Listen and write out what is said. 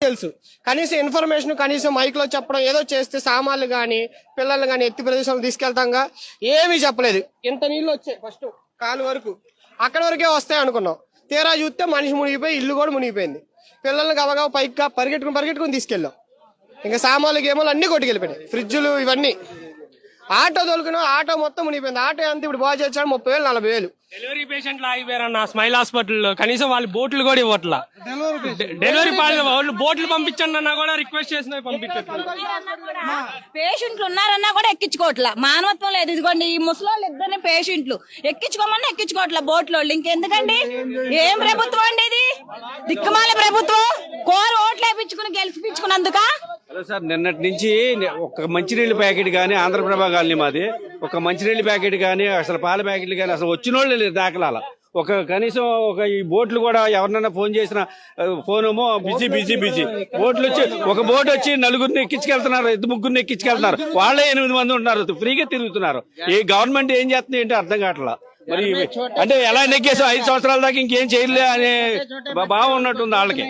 తెలుసు. కనీసం ఇన్ఫర్మేషన్ కనీసం మైక్ లో చెప్పడం ఏదో చేస్తే సామాన్లు గాని పిల్లలు గాని ఎత్తి ప్రదేశాలు తీసుకెళ్తాంగా ఏమీ చెప్పలేదు. ఇంత నీళ్లు వచ్చాయి ఫస్ట్ కాలు వరకు, అక్కడ వరకే వస్తాయి అనుకున్నాం. తీరా చూస్తే మనిషి మునిగిపోయి ఇల్లు కూడా మునిగిపోయింది. పిల్లల్ని గబగబా పైకి పరిగెట్టుకుని తీసుకెళ్ళాం. ఇంకా సామాన్లు గేమాలు అన్ని కొట్టుకెళ్ళిపోయినాయి, ఫ్రిడ్జులు ఇవన్నీ. ఆటో తోలుకున్నాం, ఆటో మొత్తం మునిగిపోయింది. ఆటో ఎంత ఇప్పుడు బాగా చేర్చాడు 30,000 40,000. డెలివరీ పేషెంట్లు ఆగిపోయారన్న స్మైల్ హాస్పిటల్లో కనీసం వాళ్ళు బోట్లు కూడా ఇవ్వట్లా. డెలివరీ వాళ్ళు బోట్లు పంపించండి అన్నా కూడా రిక్వెస్ట్ చేసిన పంపించట్లేదు. పేషెంట్లు ఉన్నారన్నా కూడా ఎక్కించుకోవట్లా. మానవత్వం లేదు. ఇదిగోండి ఈ ముసలోళ్ళు ఇద్దరిని పేషెంట్లు ఎక్కించుకోమన్నా ఎక్కించుకోవట్లా బోట్లో. ఇంకెందుకండి? ఏం ప్రభుత్వం అండి ఇది? దిక్కుమాల ప్రభుత్వం. కోరు ఓట్లు వేయించుకుని గెలిపించుకున్నందుక. హలో సార్, నిన్నటి నుంచి ఒక మంచినీళ్ళ ప్యాకెట్ కానీ, ఆంధ్రప్రభ కాలనీ మాది, ఒక మంచినీళ్ళ ప్యాకెట్ కానీ, అసలు పాల ప్యాకెట్లు కానీ అసలు వచ్చిన వాళ్ళు లేదు దాఖలాల. ఒక కనీసం ఒక ఈ బోట్లు కూడా ఎవరినైనా ఫోన్ చేసిన ఫోన్ ఏమో బిజీ బిజీ బిజీ. బోట్లు వచ్చి ఒక బోట్ వచ్చి నలుగురిని ఎక్కించుకెళ్తున్నారు, ముగ్గురిని ఎక్కించుకెళ్తున్నారు. వాళ్ళే 8 మంది ఉంటున్నారు, ఫ్రీగా తిరుగుతున్నారు. ఈ గవర్నమెంట్ ఏం చేస్తుంది ఏంటో అర్థం కావట్లా. మరి అంటే ఎలా నెగ్గేసాం 5 సంవత్సరాల దాకా ఇంకేం చేయలే అనే భావం ఉన్నట్టుంది వాళ్ళకి.